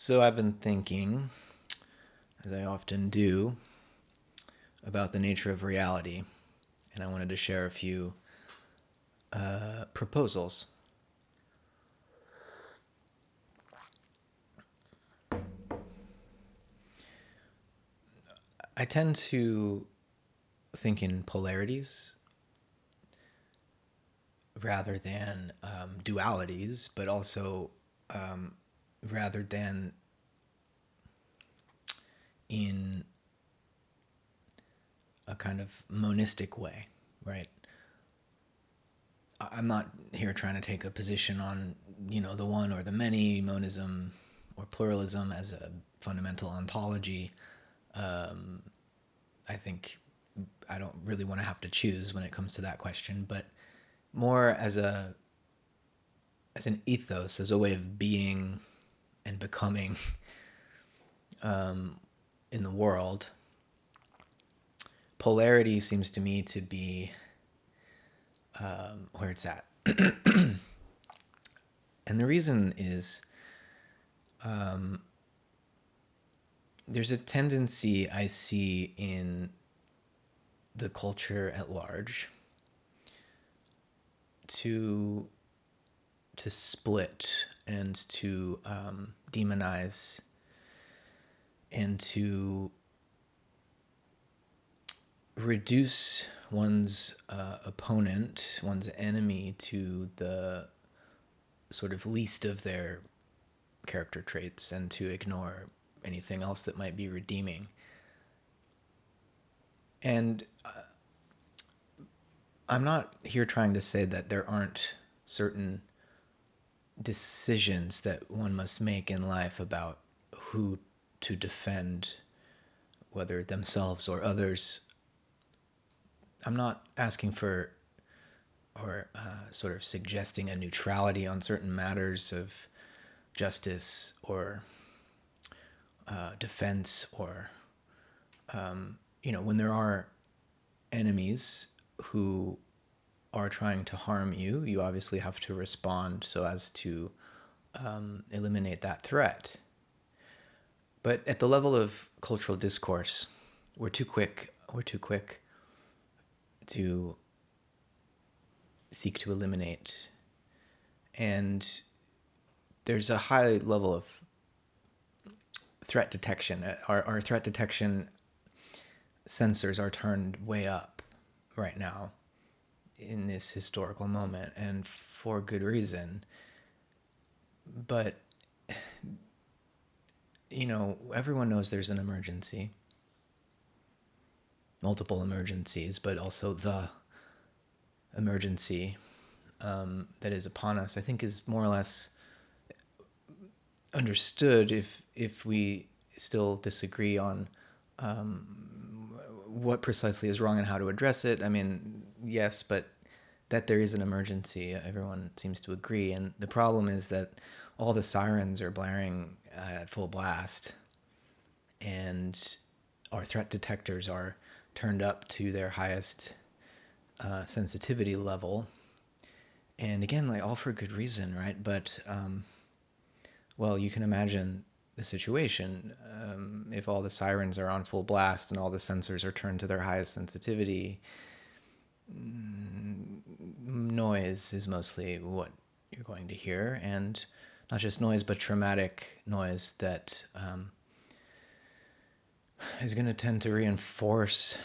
So I've been thinking, as I often do, about the nature of reality, and I wanted to share a few proposals. I tend to think in polarities rather than dualities, but also rather than in a kind of monistic way, right? I'm not here trying to take a position on, the one or the many, monism or pluralism as a fundamental ontology. I think I don't really want to have to choose when it comes to that question, but more as an ethos, as a way of being and becoming in the world. Polarity seems to me to be where it's at. And the reason is there's a tendency I see in the culture at large to split and to demonize and to reduce one's opponent, one's enemy, to the sort of least of their character traits and to ignore anything else that might be redeeming. And I'm not here trying to say that there aren't certain decisions that one must make in life about who to defend, whether themselves or others. I'm not asking for or sort of suggesting a neutrality on certain matters of justice or defense or, when there are enemies who are trying to harm you, you obviously have to respond so as to eliminate that threat. But at the level of cultural discourse, we're too quick to seek to eliminate. And there's a high level of threat detection. Our threat detection sensors are turned way up right now in this historical moment, and for good reason. But, everyone knows there's an emergency, multiple emergencies, but also the emergency that is upon us, I think, is more or less understood if we still disagree on what precisely is wrong and how to address it. I mean, yes, but that there is an emergency, everyone seems to agree. And the problem is that all the sirens are blaring at full blast, and our threat detectors are turned up to their highest sensitivity level. And again, like, all for good reason, right? But well, you can imagine the situation if all the sirens are on full blast and all the sensors are turned to their highest sensitivity. Noise is mostly what you're going to hear, and not just noise, but traumatic noise that is going to tend to reinforce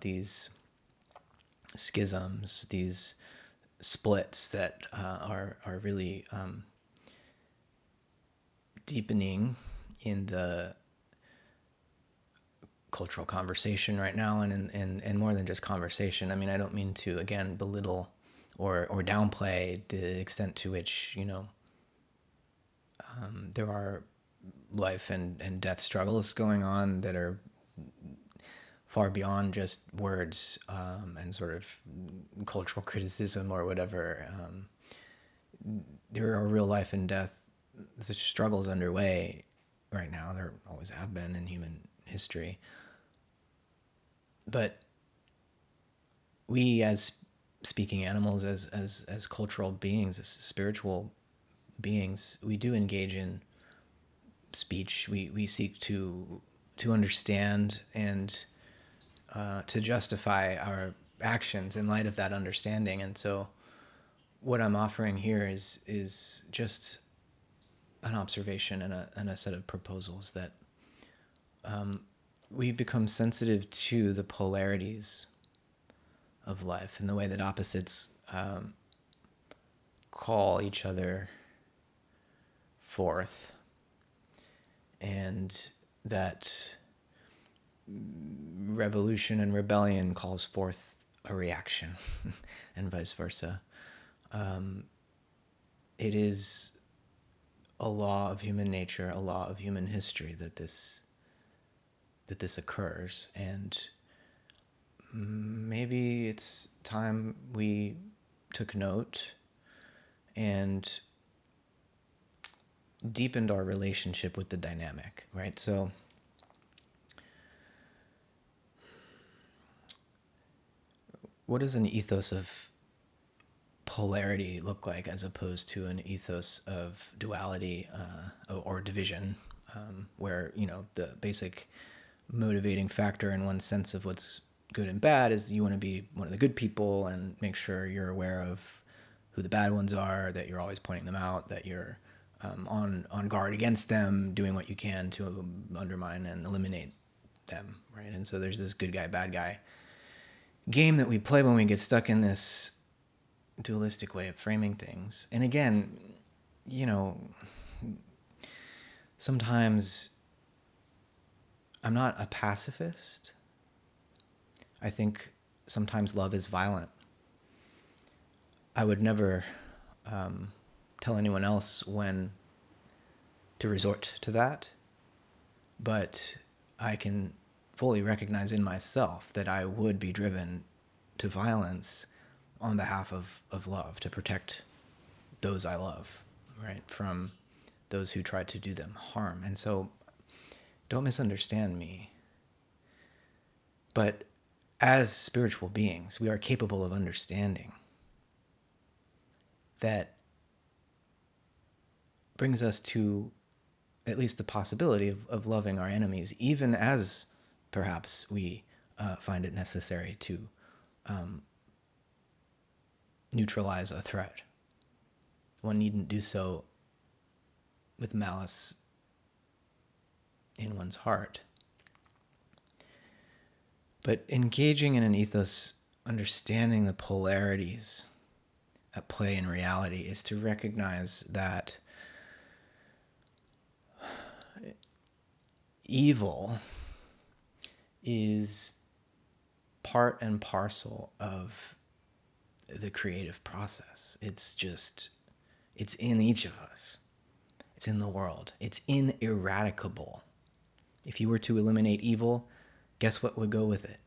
these schisms, these splits that are really deepening in the cultural conversation right now, and more than just conversation. I mean, I don't mean to, again, belittle or downplay the extent to which, there are life and death struggles going on that are far beyond just words and sort of cultural criticism or whatever. There are real life and death struggles underway right now. There always have been in human history. But we, as speaking animals, as cultural beings, as spiritual beings, we do engage in speech. We seek to understand and to justify our actions in light of that understanding. And so what I'm offering here is just an observation and a set of proposals that we become sensitive to the polarities of life and the way that opposites call each other forth, and that revolution and rebellion calls forth a reaction, and vice versa. It is a law of human nature, a law of human history that this occurs, and maybe it's time we took note and deepened our relationship with the dynamic, right? So what does an ethos of polarity look like as opposed to an ethos of duality or division, where, you know, the basic motivating factor in one's sense of what's good and bad is you want to be one of the good people and make sure you're aware of who the bad ones are, that you're always pointing them out, that you're on guard against them, doing what you can to undermine and eliminate them, right? And so there's this good guy, bad guy game that we play when we get stuck in this dualistic way of framing things. And again, you know, sometimes I'm not a pacifist. I think sometimes love is violent. I would never tell anyone else when to resort to that, but I can fully recognize in myself that I would be driven to violence on behalf of love, to protect those I love, right, from those who try to do them harm. And so don't misunderstand me, but as spiritual beings, we are capable of understanding that brings us to at least the possibility of loving our enemies, even as perhaps we find it necessary to neutralize a threat. One needn't do so with malice in one's heart. But engaging in an ethos, understanding the polarities at play in reality, is to recognize that evil is part and parcel of the creative process. It's in each of us. It's in the world. It's ineradicable. If you were to eliminate evil, guess what would go with it?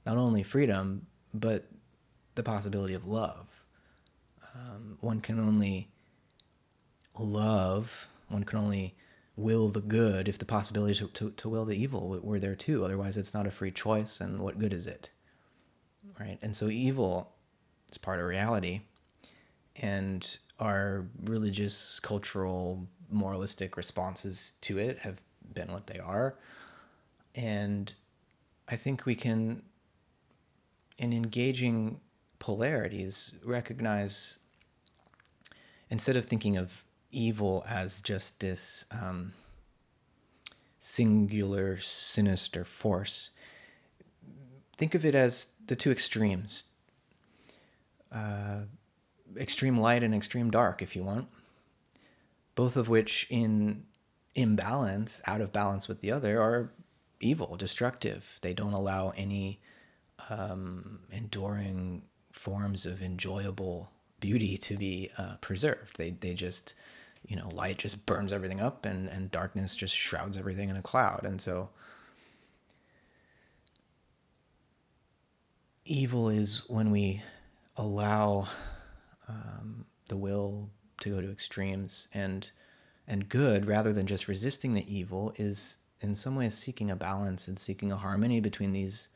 Not only freedom, but the possibility of love. One can only love, one can only will the good if the possibility to will the evil were there too. Otherwise, it's not a free choice, and what good is it? Right? And so evil is part of reality, and our religious, cultural, moralistic responses to it have been what they are. And I think we can, in engaging polarities, recognize, instead of thinking of evil as just this singular, sinister force, think of it as the two extremes. Extreme light and extreme dark, if you want. Both of which, in imbalance, out of balance with the other, are evil, destructive. They don't allow any enduring forms of enjoyable beauty to be preserved. They just, light just burns everything up, and darkness just shrouds everything in a cloud. And so evil is when we allow the will to go to extremes, and good, rather than just resisting the evil, is in some ways seeking a balance and seeking a harmony between these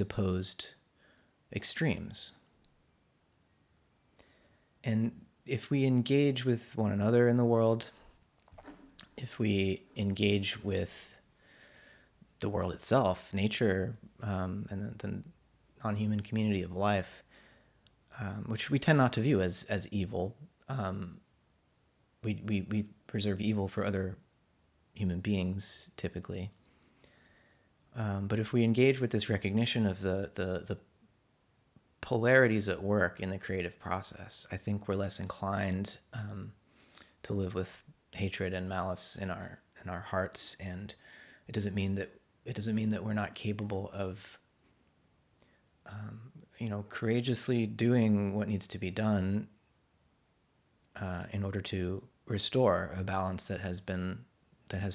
opposed extremes. And if we engage with one another in the world if we engage with the world itself, nature, and the non-human community of life, which we tend not to view as evil. We reserve evil for other human beings typically. But if we engage with this recognition of the polarities at work in the creative process, I think we're less inclined to live with hatred and malice in our hearts, and it doesn't mean that we're not capable of courageously doing what needs to be done in order to restore a balance that has been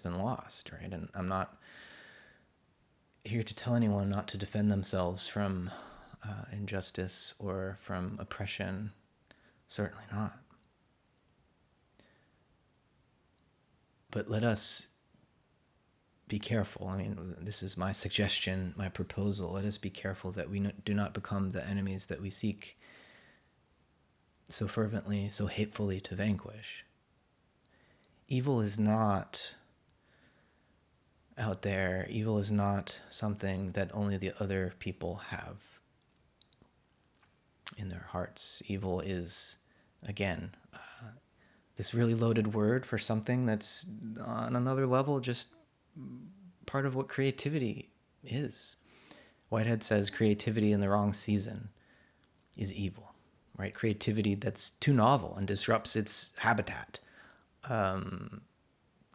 lost, right? And I'm not here to tell anyone not to defend themselves from injustice or from oppression. Certainly not. But let us be careful. I mean, this is my suggestion, my proposal. Let us be careful that we do not become the enemies that we seek so fervently, so hatefully to vanquish. Evil is not out there. Evil is not something that only the other people have in their hearts. Evil is, again, this really loaded word for something that's on another level just part of what creativity is. Whitehead says creativity in the wrong season is evil, right? Creativity that's too novel and disrupts its habitat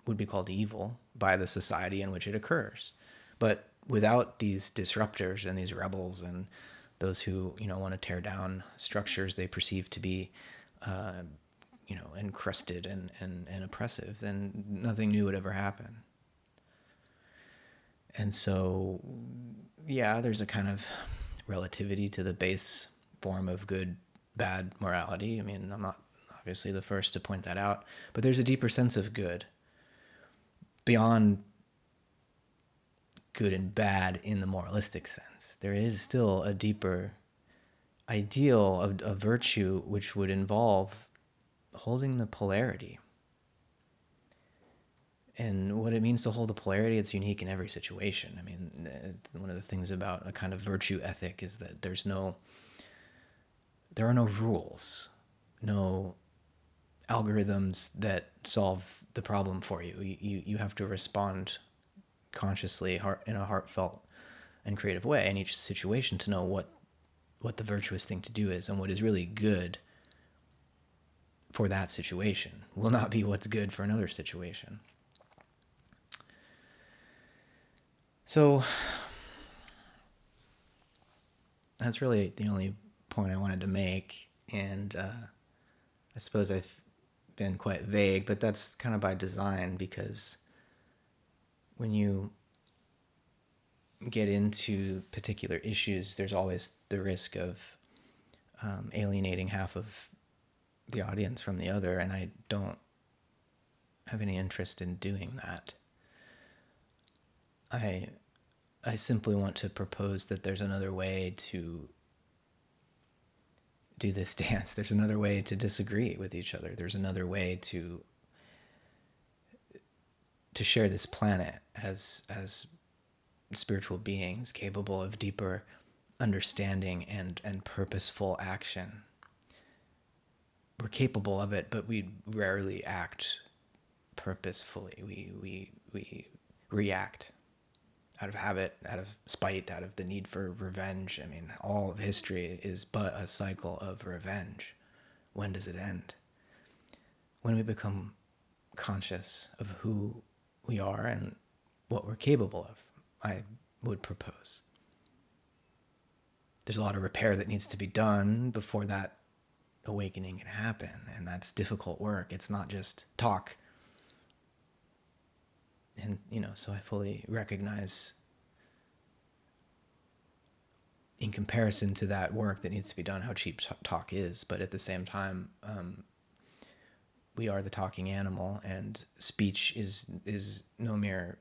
would be called evil by the society in which it occurs. But without these disruptors and these rebels and those who want to tear down structures they perceive to be encrusted and oppressive, then nothing new would ever happen. And so, yeah, there's a kind of relativity to the base form of good, bad morality. I mean, I'm not obviously the first to point that out, but there's a deeper sense of good beyond good and bad in the moralistic sense. There is still a deeper ideal of virtue which would involve holding the polarity. And what it means to hold the polarity, it's unique in every situation. I mean, one of the things about a kind of virtue ethic is that there are no rules, no algorithms that solve the problem for you. You have to respond consciously in a heartfelt and creative way in each situation to know what the virtuous thing to do is, and what is really good for that situation will not be what's good for another situation. So that's really the only point I wanted to make, and I suppose I've been quite vague, but that's kind of by design, because when you get into particular issues, there's always the risk of alienating half of the audience from the other, and I don't have any interest in doing that. I simply want to propose that there's another way to do this dance. There's another way to disagree with each other. There's another way to share this planet as spiritual beings capable of deeper understanding and purposeful action. We're capable of it, but we rarely act purposefully. We react out of habit, out of spite, out of the need for revenge. I mean, all of history is but a cycle of revenge. When does it end? When we become conscious of who we are and what we're capable of, I would propose. There's a lot of repair that needs to be done before that awakening can happen, and that's difficult work. It's not just talk. And, so I fully recognize, in comparison to that work that needs to be done, how cheap talk is. But at the same time, we are the talking animal, and speech is no mere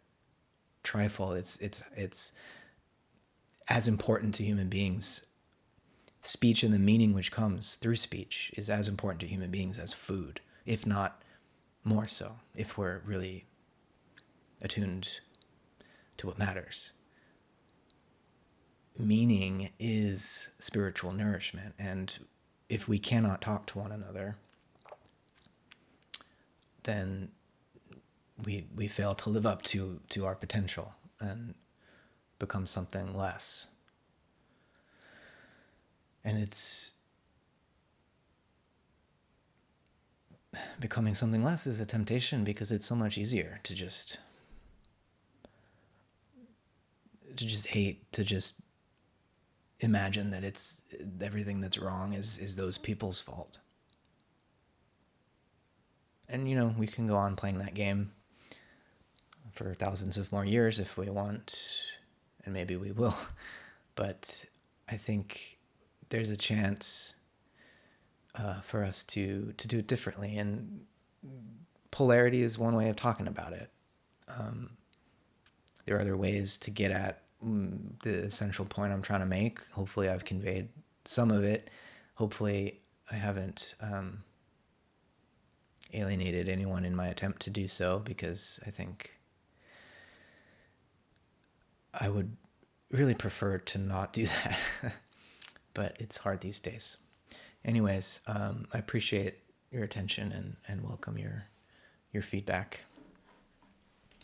trifle. It's as important to human beings. Speech and the meaning which comes through speech is as important to human beings as food, if not more so, if we're really attuned to what matters. Meaning is spiritual nourishment, and if we cannot talk to one another, then we fail to live up to our potential and become something less. And it's becoming something less is a temptation because it's so much easier to just hate, to just imagine that it's everything that's wrong is those people's fault. And we can go on playing that game for thousands of more years if we want, and maybe we will. But I think there's a chance for us to do it differently, and polarity is one way of talking about it. There are other ways to get at the essential point I'm trying to make. Hopefully I've conveyed some of it. Hopefully I haven't alienated anyone in my attempt to do so, because I think I would really prefer to not do that. But it's hard these days. Anyways, I appreciate your attention and welcome your feedback.